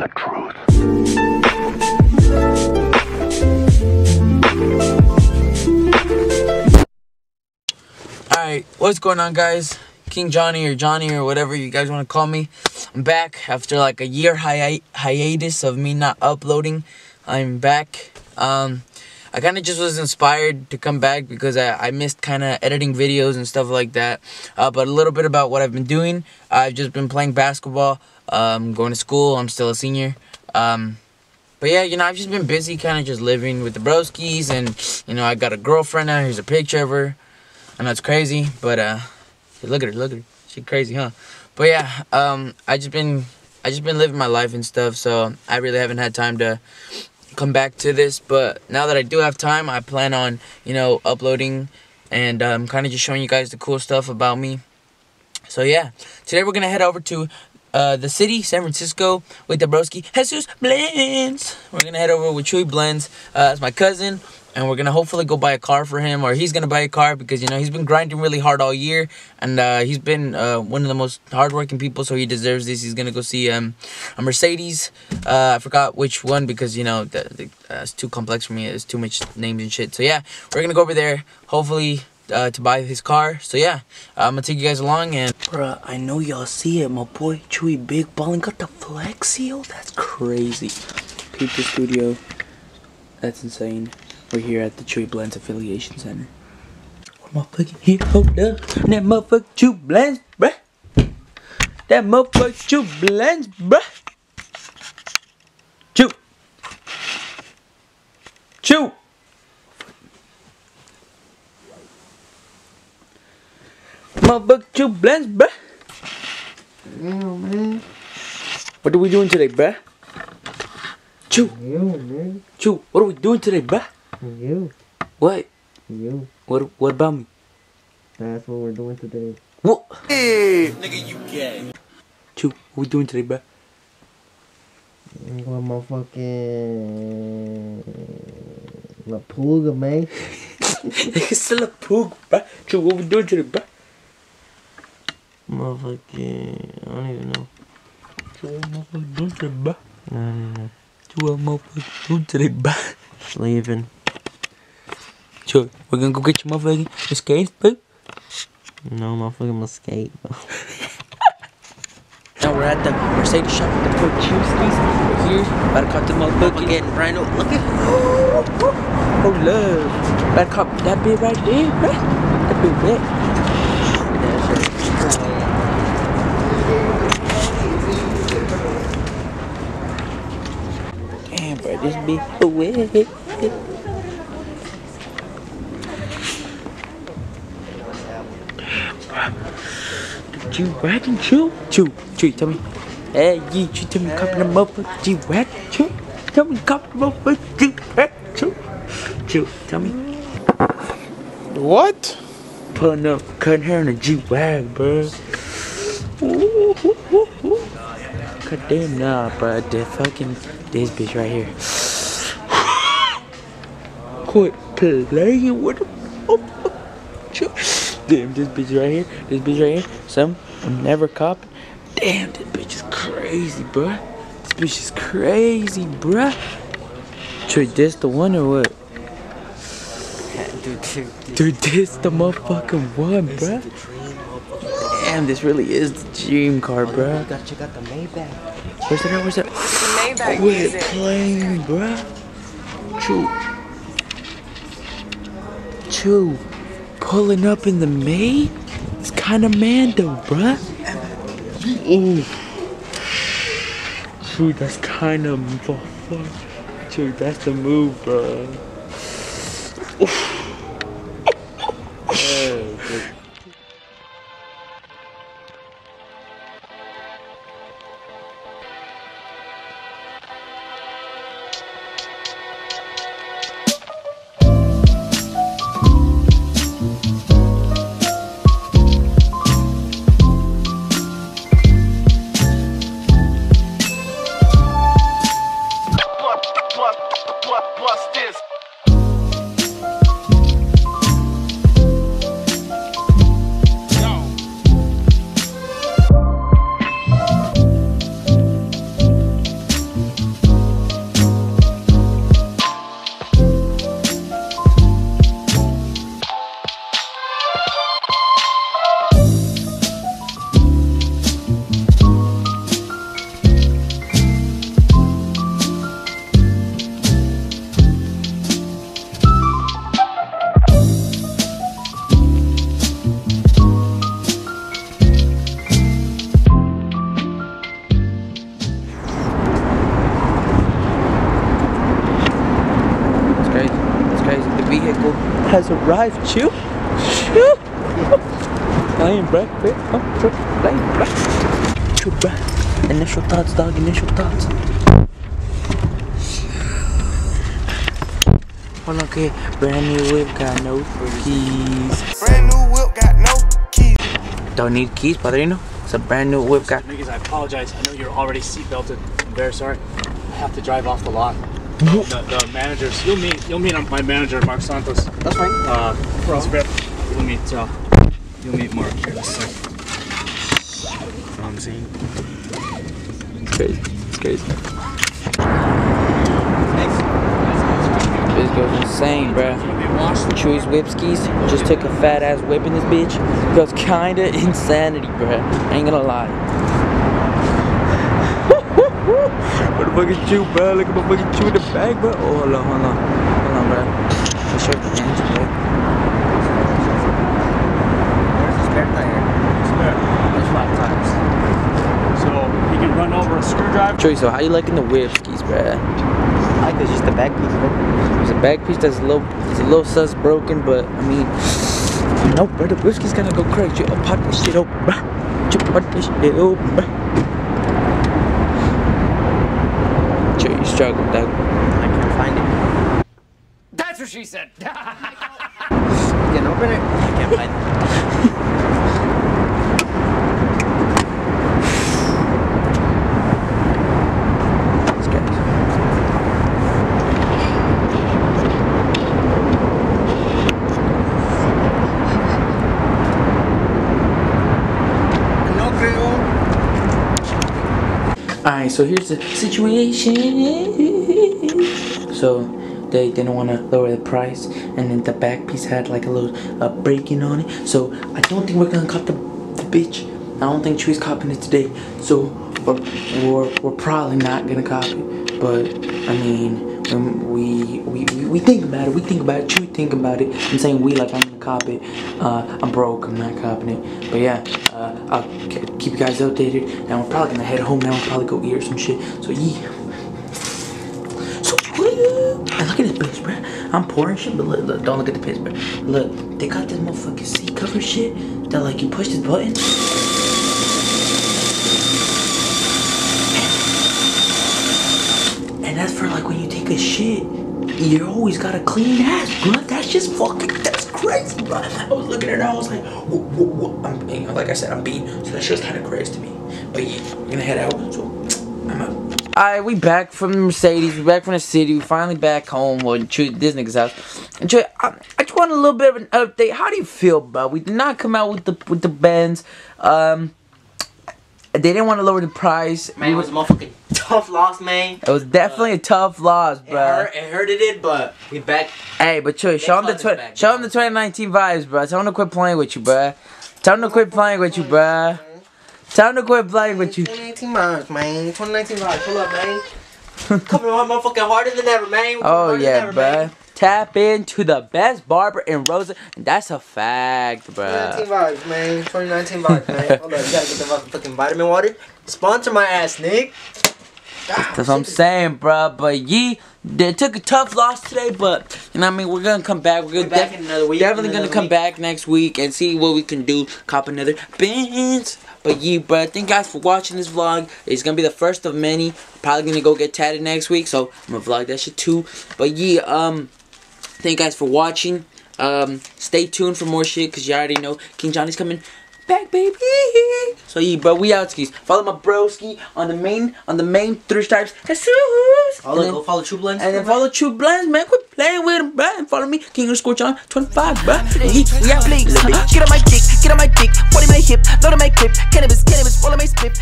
the truth. Alright, what's going on, guys? King Johnny or whatever you guys want to call me. I'm back after like a year hiatus of me not uploading. I'm back. I kind of just was inspired to come back because I missed kind of editing videos and stuff like that. But a little bit about what I've been doing. I've just been playing basketball, going to school. I'm still a senior. But yeah, you know, I've just been busy kind of just living with the broskies. And, you know, I got a girlfriend now. Here's a picture of her. I know it's crazy, but look at her. She crazy, huh? But yeah, I just been living my life and stuff, so I really haven't had time to come back to this. But now that I do have time, I plan on, you know, uploading and kind of just showing you guys the cool stuff about me. So yeah, today we're gonna head over to the city, San Francisco, with the broski Chuyblendz. We're gonna head over with Chuyblendz. That's my cousin. And we're going to hopefully go buy a car for him. Or he's going to buy a car because, you know, he's been grinding really hard all year. And he's been one of the most hardworking people. So he deserves this. He's going to go see a Mercedes. I forgot which one because, you know, it's too complex for me. It's too much names and shit. So, yeah, we're going to go over there hopefully to buy his car. So, yeah, I'm going to take you guys along. And bruh, I know y'all see it. My boy Chewy Big Ballin' got the flex seal. That's crazy. Peep the studio. That's insane. We're here at the Chuyblendz Affiliation Center. Motherfucking here, hold up. That motherfucker Chuyblendz, bruh. That motherfucker Chuyblendz, bruh. Chew. Motherfucker Chuyblendz, bruh. Yeah, man. What are we doing today, bruh? Chew. You, man. Chew. What are we doing today, bruh? You. What? You. What about me? That's what we're doing today. What? Hey, nigga, you gay. Chew, what we doing today, bruh? What motherfucking La Pulga, man. It's still a poog, bruh. Chew, what we doing today, bruh? Motherfucking, I don't even know. Chew, what motherfucker doing today, bruh? I don't know. Chew, what motherfucker doing today, bruh? Leaving. Chew, we're gonna go get your motherfucking skates, bruh? No, motherfucking my skate, bro. Now we're at the Mercedes shop with the poor Chewies. We're here, about to cop the motherfucker getting brand new. Look at, oh love. About to cop that bit right there, bruh. That bit wet. Damn, bro, this bit wet. G-Wagon, Chew, tell me. Hey, you tell me copy the motherfucker G-Wagon, Chew. Tell me copy the motherfucker G-Wagon, Chew, tell me. What? Pulling up, cutting hair in a G-Wagon, bro. God damn, nah, bro. This bitch right here. Quit playing with the motherfucker. Damn, this bitch right here. Some I'm never copping. Damn, this bitch is crazy, bruh. This bitch is crazy, bruh. Trey, this the one or what? Dude, this the motherfucking one, bruh. Damn, this really is the dream car, bruh. You gotta check out the Maybach. Where's that? The Maybach Quit music. playing, bruh. Chew. Pulling up in the May? It's kinda Mando, bruh. Ooh. Dude, that's kinda Dude, that's the move, bruh. Bust this. has arrived. Chew. Chew. Playing black, playing black. Chew, bruh. Initial thoughts, dog. Initial thoughts. Hold on, okay. Brand new whip, got no keys. Brand new whip, got no keys. Don't need keys, Padrino. It's a brand new whip, got. Niggas, I apologize. I know you're already seatbelted. I'm very sorry. I have to drive off the lot. The managers. You'll meet my manager, Mark Santos. That's fine. You'll meet Mark here in a second. I'm seeing. It's crazy. It's crazy. This goes insane, bruh. Chewy's Whipskis just took a fat ass whip in this bitch. Goes kinda insanity, bruh. I ain't gonna lie. What the fuck is Chew, bruh? Look at my fucking Chew in the bag, bruh. Oh, hold on, bruh. Let's check the engine, bruh. Where's the spare tire? There's 5 tires. So you can run over a screwdriver. Chewy, so how you liking the Whipskis, bruh? I like it's just the back piece of it. There's a back piece that's a little sus broken, but I mean, no, bro, the Whipski's gonna go crazy. I'll pop this shit open, bruh. Pop this shit open, bruh. Chewy, you struggle, dog. I can't find it. That's what she said. You can open it? I can't find it. Alright, so here's the situation. So they didn't want to lower the price, and then the back piece had like a little break-in on it. So I don't think we're gonna cop the bitch. I don't think Chewy's copping it today. So we're probably not gonna cop it. But I mean, we think about it. We think about it. Chewy think about it. I'm saying we like I'm gonna cop it. I'm broke. I'm not copping it. But yeah. I'll keep you guys updated, and we're probably gonna head home now. We'll probably go eat or some shit. So yeah. So and look at this bitch, bro. I'm pouring shit, but look, don't look at the piss, bro. Look, they got this motherfucking seat cover shit that like you push this button. And that's for like when you take a shit. You always got a clean ass, bro. That's just fucking. That's crazy, bro. I was looking at it, I was like, whoa. Like I said, I'm being, so that shit's kind of crazy to me. But yeah, we're gonna head out, so I'm out. Alright, we back from Mercedes, we back from the city, we finally back home, well, this nigga's house. And Chewy, I just want a little bit of an update. How do you feel, bro? We did not come out with the Benz. They didn't want to lower the price. Man, it was a motherfucking tough loss, man. It was definitely a tough loss, bro. It hurted it, but we back. Hey, but Chewy, show him the 2019 vibes, bro. Tell him to quit playing with you, bro. Tell him to quit playing with you, bro. Tell him to quit playing with you. 2019 vibes, man. 2019 vibes. Pull up, man. Coming on motherfucking harder than ever, man. Oh yeah, bro. Tap into the best barber in Rosa, and that's a fact, bro. 2019 vibes, man. 2019 vibes, man. Hold up, you gotta get the motherfucking vitamin water. Sponsor my ass, Nick. That's what I'm saying, bro. But they took a tough loss today, but you know what I mean. We're gonna come back. We're gonna back in another week. Definitely gonna come back next week and see what we can do. Cop another Benz. But bro, thank you guys for watching this vlog. It's gonna be the first of many. Probably gonna go get tatted next week, so I'm gonna vlog that shit too. But thank you guys for watching. Stay tuned for more shit, cause you already know King Johnny's coming back, baby. So bro, we out skis. Follow my broski on the main 3 stripes. Jesus. Go follow Chuyblendz. And then follow Chuyblendz, man. Quit playing with him, bro. And follow me, King_John25, bro. We out. Get on my dick, 40 my hip, load of my clip, cannabis, roll on my split.